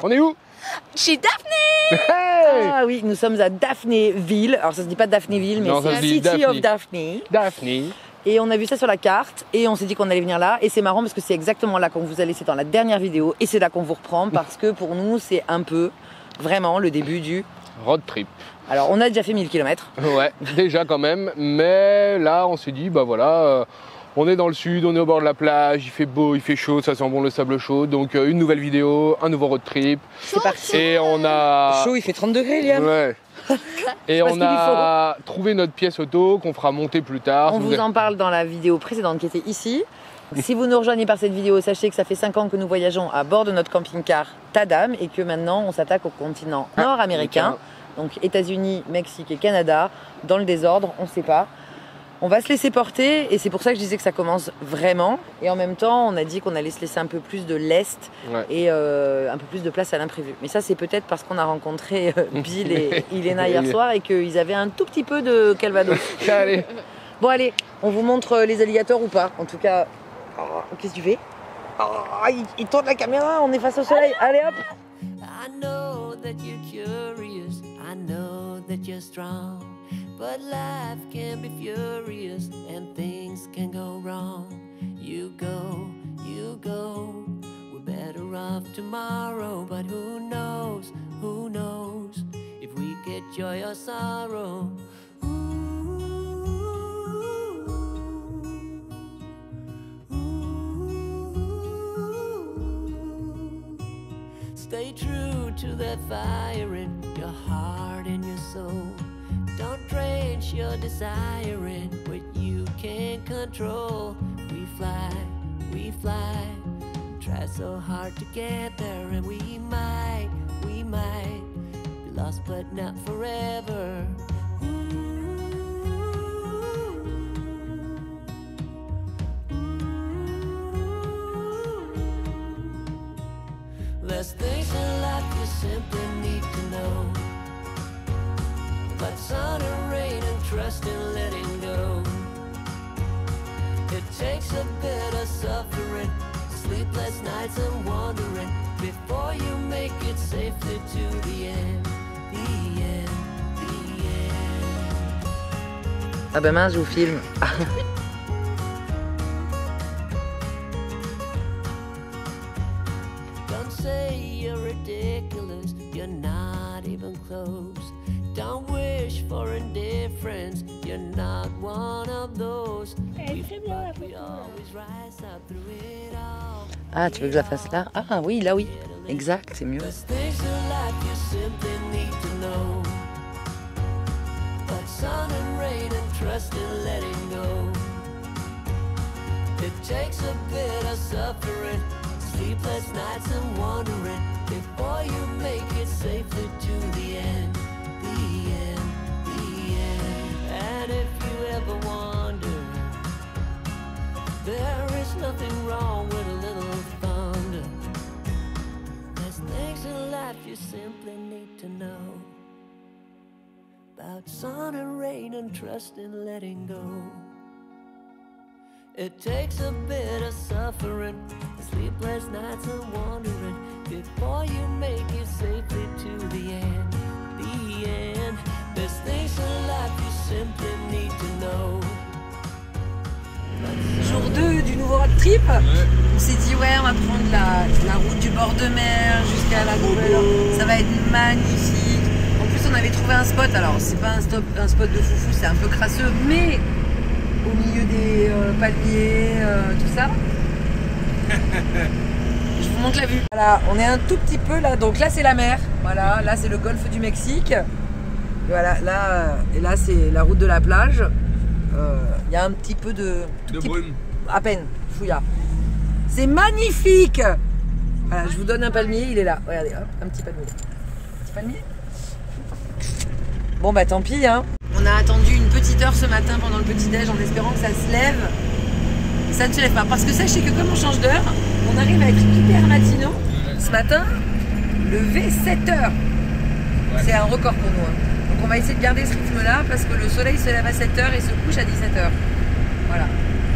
On est où? Chez Daphné. Hey, Ah oui, nous sommes à Daphnéville. Alors ça se dit pas Daphnéville, mais c'est City of Daphne. Daphné. Et on a vu ça sur la carte et on s'est dit qu'on allait venir là. Et c'est marrant parce que c'est exactement là qu'on vous a laissé dans la dernière vidéo. Et c'est là qu'on vous reprend parce que pour nous, c'est un peu vraiment le début du road trip. Alors on a déjà fait 1000 km. Ouais, déjà quand même. Mais là, on s'est dit, bah voilà, on est dans le sud, on est au bord de la plage, il fait beau, il fait chaud, ça sent bon le sable chaud. Donc une nouvelle vidéo, un nouveau road trip. C'est parti. Et on a... Chaud, il fait 30 degrés, Liam. Ouais. Et on a trouvé notre pièce auto qu'on fera monter plus tard. On vous en parle dans la vidéo précédente qui était ici. Si vous nous rejoignez par cette vidéo, sachez que ça fait 5 ans que nous voyageons à bord de notre camping-car Tadam et que maintenant on s'attaque au continent nord-américain, donc États-Unis, Mexique et Canada, dans le désordre, on ne sait pas. On va se laisser porter et c'est pour ça que je disais que ça commence vraiment. Et en même temps, on a dit qu'on allait se laisser un peu plus de lest et un peu plus de place à l'imprévu. Mais ça, c'est peut-être parce qu'on a rencontré Bill et Ilena hier soir et qu'ils avaient un tout petit peu de calvados. Allez. Bon, allez, on vous montre les alligators ou pas. En tout cas, qu'est-ce que tu fais? Il tourne la caméra, on est face au soleil. Allez hop. I know that you're curious, I know that you're strong. But life can be furious and things can go wrong. You go, we're better off tomorrow. But who knows if we get joy or sorrow. Stay true to that fire in your heart and your soul. Don't drench your desire in what you can't control. We fly, try so hard to get there. And we might be lost but not forever. There's things in life you simply need to know. But sun and rain and trust in letting go. It takes a bit of suffering, sleepless nights and wandering before you make it safely to the end, the end, the end. Ah ben mince, je vous filme. Don't say you're ridiculous, you're not even close. Don't wish for indifference, you're not one of those. We always rise up through it all. Ah, tu veux que je la fasse là? Ah oui, là oui. Exact, c'est mieux. There's things in life you simply need to know. But sun and rain and trust in letting go. It takes a bit of suffering, sleepless nights and wandering before you make it safely to the end. And if you ever wonder, there is nothing wrong with a little thunder. There's things in life you simply need to know. About sun and rain and trust in letting go. It takes a bit of suffering, sleepless nights and wandering before you make it safely to the end, the end. There's things in life you simply need to know. Jour 2 du nouveau road trip. On s'est dit ouais, on va prendre la route du bord de mer jusqu'à la Nouvelle. Ça va être magnifique. En plus on avait trouvé un spot, alors c'est pas un spot de foufou, c'est un peu crasseux, mais au milieu des palmiers, tout ça. Je vous montre la vue. Voilà, on est un tout petit peu là, donc là c'est la mer. Voilà, là c'est le golfe du Mexique. Voilà, là, et là c'est la route de la plage. Il y a un petit peu de brume. À peine, fouillard. C'est magnifique. Voilà, je vous donne un palmier, il est là. Regardez, hop, un petit palmier. Petit palmier. Bon bah tant pis hein. On a attendu une petite heure ce matin pendant le petit-déj en espérant que ça se lève. Et ça ne se lève pas. Parce que sachez que comme on change d'heure, on arrive à être hyper matinaux. Ce matin, levé 7 heures. Ouais. C'est un record pour nous. Hein. Donc on va essayer de garder ce rythme-là parce que le soleil se lève à 7h et se couche à 17h. Voilà.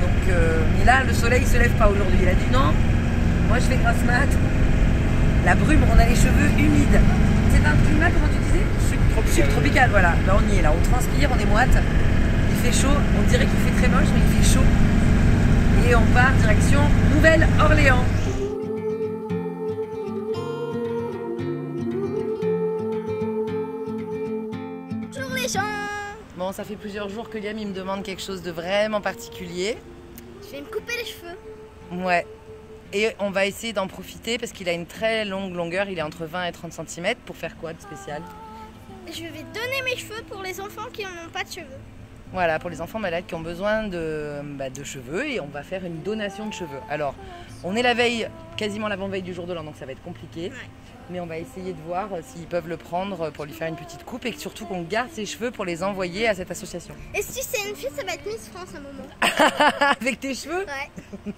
Donc, mais là, le soleil ne se lève pas aujourd'hui. Il a dit non, moi je fais grasse mat. La brume, on a les cheveux humides. C'est un climat, comment tu disais? Subtropical, voilà. Là on y est, là on transpire, on est moite. Il fait chaud, on dirait qu'il fait très moche, mais il fait chaud. Et on part direction Nouvelle-Orléans. Bonjour les gens. Bon, ça fait plusieurs jours que Liam il me demande quelque chose de vraiment particulier. Je vais me couper les cheveux. Ouais. Et on va essayer d'en profiter parce qu'il a une très longue longueur, il est entre 20 et 30 cm. Pour faire quoi de spécial? Je vais donner mes cheveux pour les enfants qui n'ont pas de cheveux. Voilà, pour les enfants malades qui ont besoin de cheveux, et on va faire une donation de cheveux. Alors, on est la veille, quasiment l'avant-veille du jour de l'an, donc ça va être compliqué. Ouais. Mais on va essayer de voir s'ils peuvent le prendre pour lui faire une petite coupe, et surtout qu'on garde ses cheveux pour les envoyer à cette association. Et si c'est une fille, ça va être Miss France à un moment. Avec tes cheveux? Ouais.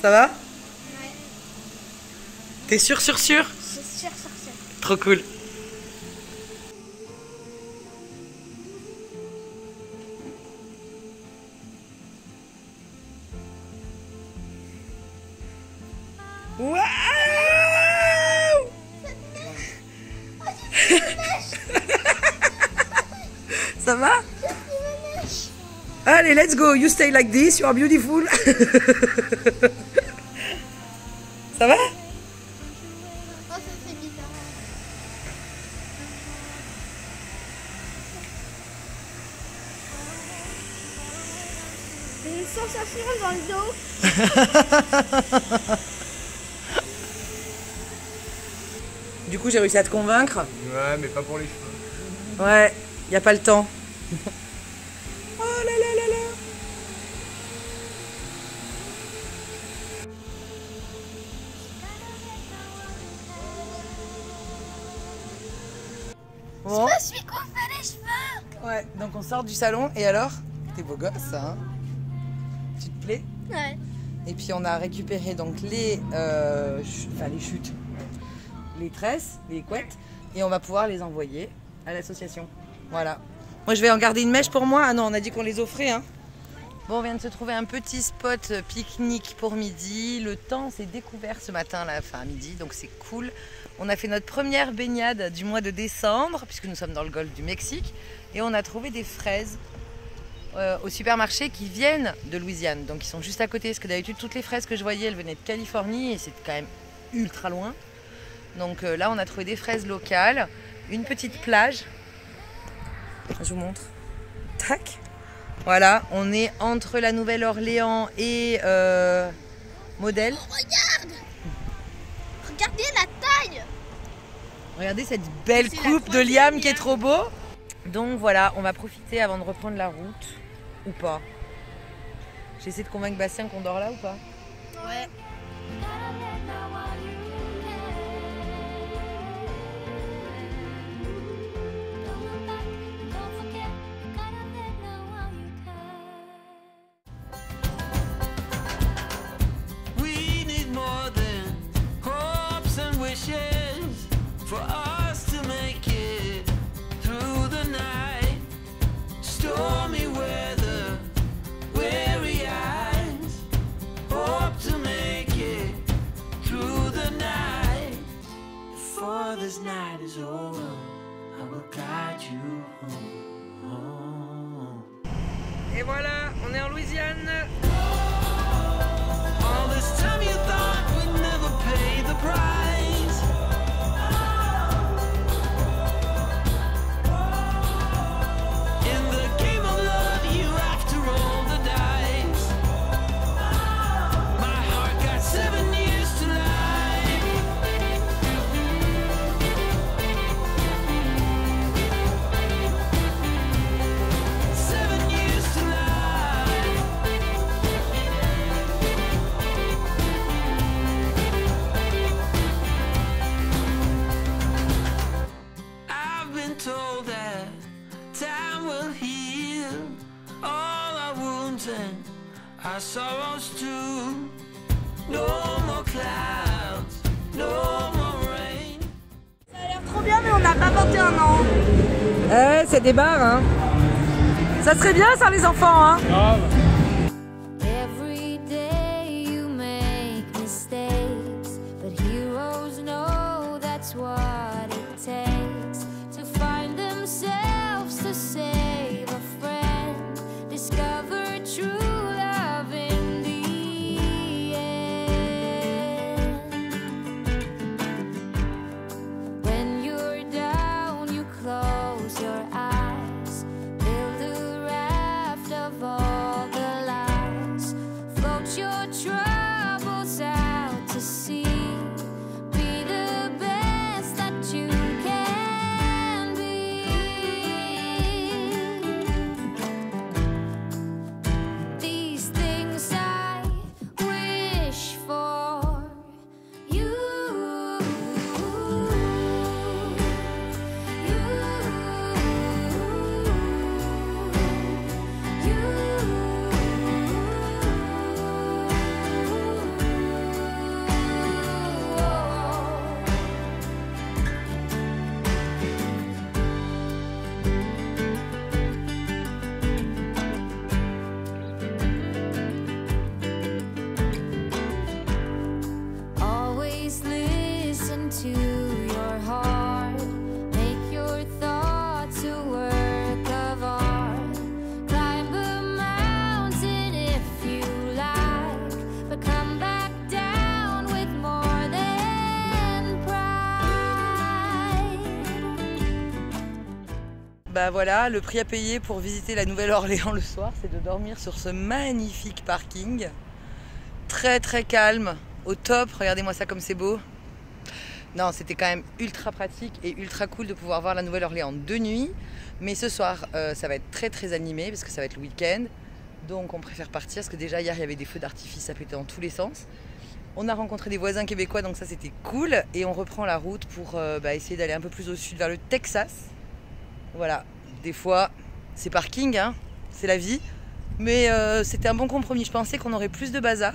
Ça va? Ouais. T'es sûr? Je suis sûre. Trop cool. Waouh! Ça va? Allez, let's go. You stay like this. You are beautiful. Ça va? Oh, ça fait bizarre. J'ai une sensation dans le dos. Du coup, j'ai réussi à te convaincre. Ouais, mais pas pour les cheveux. Ouais, y a pas le temps. Oh là là là là. Bon. Je me suis coiffé les cheveux. Ouais, donc on sort du salon et alors? T'es beau gosse, hein? Tu te plais? Ouais. Et puis on a récupéré donc les chutes, les tresses, les couettes, et on va pouvoir les envoyer à l'association. Voilà. Moi je vais en garder une mèche pour moi. Ah non, on a dit qu'on les offrait, hein. Bon, on vient de se trouver un petit spot pique-nique pour midi. Le temps s'est découvert ce matin, là, enfin à midi, donc c'est cool. On a fait notre première baignade du mois de décembre, puisque nous sommes dans le golfe du Mexique, et on a trouvé des fraises au supermarché qui viennent de Louisiane, donc ils sont juste à côté, parce que d'habitude toutes les fraises que je voyais elles venaient de Californie et c'est quand même ultra loin. Donc là on a trouvé des fraises locales, une petite plage, je vous montre, tac, voilà, on est entre la Nouvelle-Orléans et Modèle. Oh, regarde. Regardez la taille. Regardez cette belle C'est coupe la de Liam qui est Liam. trop beau. Donc voilà, on va profiter avant de reprendre la route. Ou pas. J'essaie de convaincre Bastien qu'on dort là ou pas. Ouais. We need more than hopes and wishes for us to make it through the night. Stormy weather, weary eyes, hope to make it through the night. Before this night is over, I will guide you home. Et voilà, on est en Louisiane. All this time you thought we'd never pay the price. In the game of love, you have to roll the dice. My heart got 7 years to life. 7 years to life. I've been told that time will heal all our wounds and our sorrows too. No more clouds, no more rain. Ça a l'air trop bien, mais on n'a pas porté un an. Ouais, c'est des bars, hein. Ça serait bien ça les enfants, hein. Every day you make mistakes, but to your heart. Make your thoughts a work of art. Climb a mountain if you like, but come back down with more than pride. Bah voilà, le prix à payer pour visiter la Nouvelle-Orléans le soir, c'est de dormir sur ce magnifique parking. Très très calme, au top, regardez-moi ça comme c'est beau. Non, c'était quand même ultra pratique et ultra cool de pouvoir voir la Nouvelle-Orléans de nuit. Mais ce soir, ça va être très très animé parce que ça va être le week-end. Donc on préfère partir parce que déjà hier il y avait des feux d'artifice, ça pétait dans tous les sens. On a rencontré des voisins québécois, donc ça c'était cool. Et on reprend la route pour essayer d'aller un peu plus au sud vers le Texas. Voilà, des fois c'est parking, hein, c'est la vie. Mais c'était un bon compromis, je pensais qu'on aurait plus de bazar.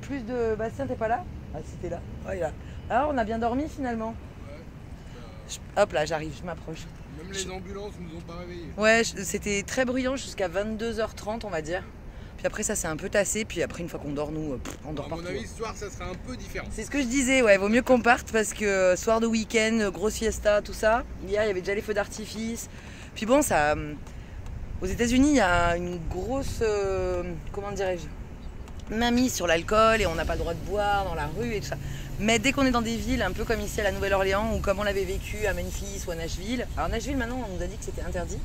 Plus de... Bastien, t'es pas là? Ah si, t'es là. Oh, il est là. Alors on a bien dormi finalement. Ouais. Hop là, j'arrive, je m'approche. Même les ambulances nous ont pas réveillés. Ouais, c'était très bruyant jusqu'à 22h30 on va dire. Puis après ça s'est un peu tassé, puis après une fois qu'on dort nous, on dort partout. À mon avis ce soir ça sera un peu différent. C'est ce que je disais, ouais, vaut mieux qu'on parte parce que soir de week-end, grosse fiesta, tout ça. Hier il y avait déjà les feux d'artifice. Puis bon, ça... Aux États-Unis il y a une grosse... comment dirais-je, mainmise sur l'alcool et on n'a pas le droit de boire dans la rue et tout ça. Mais dès qu'on est dans des villes un peu comme ici à la Nouvelle-Orléans ou comme on l'avait vécu à Memphis ou à Nashville. Alors Nashville maintenant on nous a dit que c'était interdit.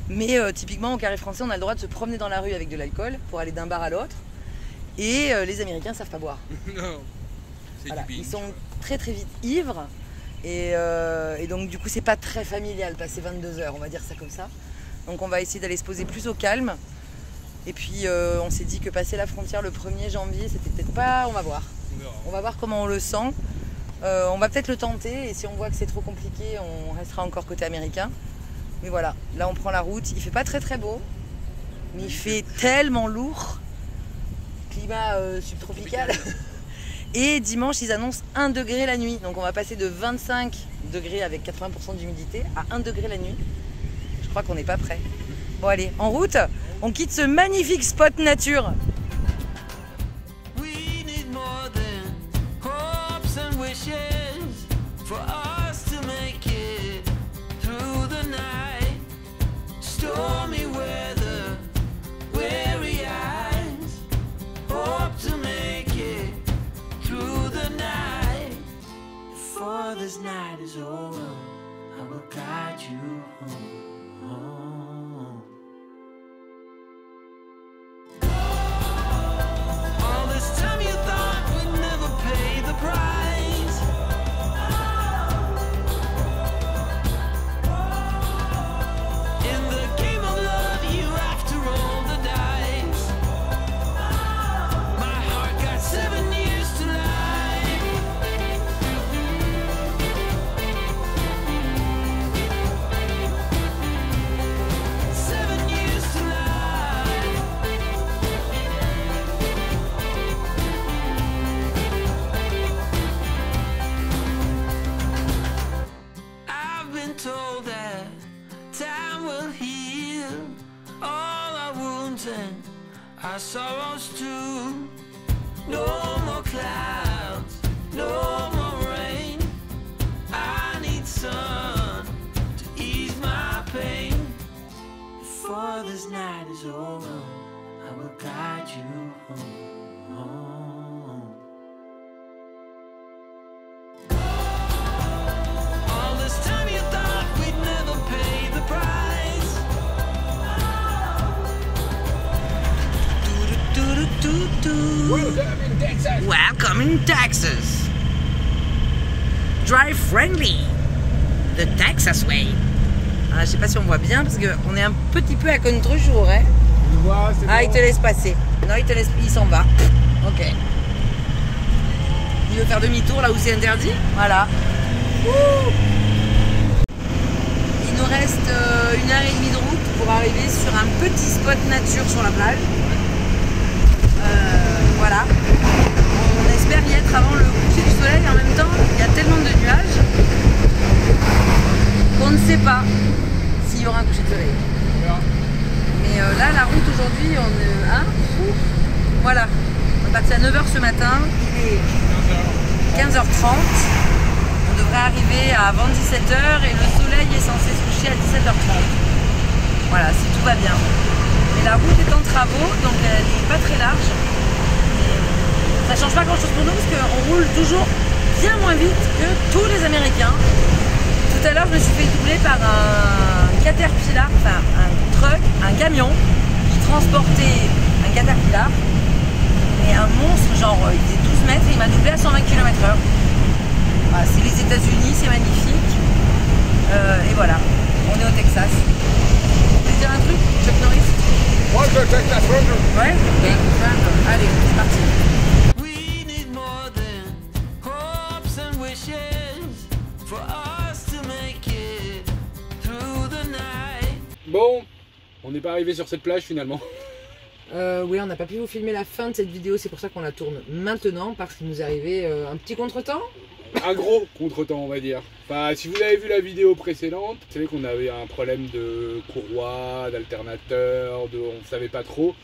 Mais typiquement au Carré français on a le droit de se promener dans la rue avec de l'alcool pour aller d'un bar à l'autre. Et les Américains savent pas boire. Non, voilà, ils sont très très vite ivres. Et donc du coup c'est pas très familial passer 22h, on va dire ça comme ça. Donc on va essayer d'aller se poser plus au calme. Et puis on s'est dit que passer la frontière le 1er janvier, c'était peut-être pas... On va voir. On va voir comment on le sent. On va peut-être le tenter et si on voit que c'est trop compliqué, on restera encore côté américain. Mais voilà, là on prend la route. Il fait pas très très beau, mais il fait tellement lourd. Climat subtropical. Et dimanche, ils annoncent 1 degré la nuit. Donc on va passer de 25 degrés avec 80% d'humidité à 1 degré la nuit. Je crois qu'on n'est pas prêt. Bon allez, en route, on quitte ce magnifique spot nature. We need more than hopes and wishes for us to make it through the night. Stormy weather, weary eyes, hope to make it through the night. Before this night is over, I will guide you home. All this time you thought we'd never pay the price. In the game of love you have to roll the dice. My heart got 7 years to life. 7 years to life. I've been told that time will heal all our wounds and our sorrows too. No more clouds, no more rain. I need sun to ease my pain. Before this night is over, I will guide you home. All this time you thought we'd never pay the price. Welcome in Texas. Welcome in Texas. Drive friendly. The Texas way. Ah, je sais pas si on voit bien parce qu'on est un petit peu à contre-jour, hein. On le voit, c'est Ah, bon. il te laisse passer. Non, il s'en va. Ok. Il veut faire demi-tour là où c'est interdit. Voilà. Ouh. Il nous reste 1h30 de route pour arriver sur un petit spot nature sur la plage. Voilà. On espère y être avant le coucher du soleil. En même temps, il y a tellement de nuages qu'on ne sait pas s'il y aura un coucher de soleil. Mais là, la route aujourd'hui, voilà. On est parti à 9h ce matin. Il est 15h30. devrait arriver avant 17h et le soleil est censé se coucher à 17h30. Voilà, si tout va bien. Mais la route est en travaux, donc elle n'est pas très large. Ça change pas grand chose pour nous parce qu'on roule toujours bien moins vite que tous les Américains. Tout à l'heure, je me suis fait doubler par un Caterpillar, enfin un truck, un camion qui transportait un Caterpillar. Et un monstre, genre il faisait 12 mètres et il m'a doublé à 120 km/h. Voilà, c'est les États-Unis, c'est magnifique. Et voilà, on est au Texas. Vous voulez dire un truc, Chuck Norris? Moi je veux Texas Ranger. Ouais, ok, allez, c'est parti. We need more than hopes and wishes for us to make it through the night. Bon, on n'est pas arrivé sur cette plage finalement. Oui, on n'a pas pu vous filmer la fin de cette vidéo, c'est pour ça qu'on la tourne maintenant, parce qu'il nous est arrivé un petit contretemps. Un gros contretemps on va dire. Enfin, si vous avez vu la vidéo précédente, vous savez qu'on avait un problème de courroie, d'alternateur, on ne savait pas trop.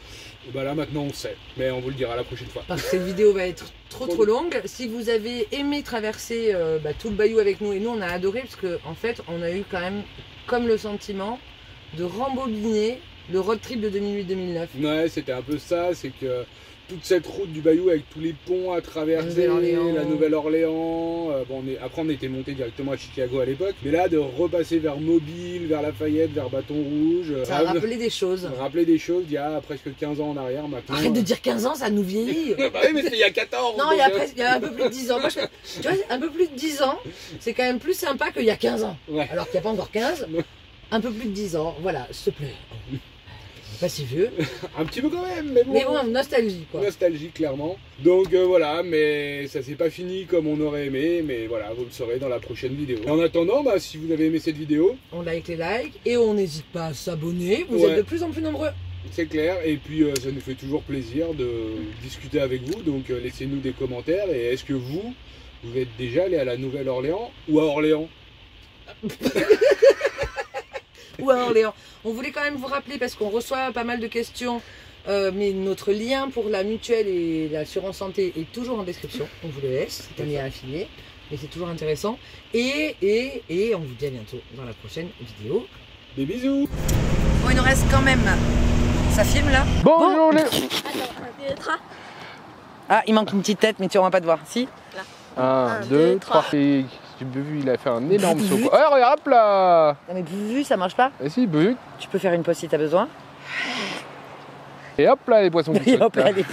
Et bah là maintenant on sait, mais on vous le dira la prochaine fois. Parce que cette vidéo va être trop longue. Si vous avez aimé traverser tout le bayou avec nous, et nous on a adoré, parce qu'en fait on a eu quand même comme le sentiment de rembobiner le road trip de 2008-2009. Ouais, c'était un peu ça, c'est que toute cette route du bayou avec tous les ponts à traverser, la Nouvelle-Orléans, après on était monté directement à Chicago à l'époque, mais là de repasser vers Mobile, vers Lafayette, vers Bâton Rouge, ça a rappelé des choses. Rappeler des choses d'il y a presque 15 ans en arrière maintenant. Arrête de dire 15 ans, ça nous vieillit. Bah oui, mais c'était il y a 14. Non, il y a un peu plus de 10 ans. Moi, tu vois, un peu plus de 10 ans, c'est quand même plus sympa qu'il y a 15 ans. Ouais. Alors qu'il n'y a pas encore 15, un peu plus de 10 ans. Voilà, s'il te plaît. Pas si vieux. Un petit peu quand même, mais bon. Mais bon, nostalgie quoi. Nostalgie clairement. Donc voilà, mais ça s'est pas fini comme on aurait aimé, mais voilà, vous le saurez dans la prochaine vidéo. En attendant, bah, si vous avez aimé cette vidéo, on like les likes et on n'hésite pas à s'abonner. Vous êtes de plus en plus nombreux. C'est clair, et puis ça nous fait toujours plaisir de discuter avec vous, donc laissez-nous des commentaires. Et est-ce que vous êtes déjà allé à la Nouvelle-Orléans ou à Orléans? Ou à Orléans. On voulait quand même vous rappeler, parce qu'on reçoit pas mal de questions, mais notre lien pour la mutuelle et l'assurance santé est toujours en description. On vous le laisse, c'est un lien affilié, mais c'est toujours intéressant. Et on vous dit à bientôt dans la prochaine vidéo. Des bisous. Bon, il nous reste quand même... Ça filme là? Bonjour les... Ah, il manque une petite tête, mais tu vas pas te voir. Si? 1, 2, 3. Et j'ai vu, il a fait un énorme saut. Oh, regarde, hop là. Non mais vu, ça marche pas. Et si, bu. Tu peux faire une pause si t'as besoin. Et hop là, les poissons qui Et hop sautent, là. là, allez.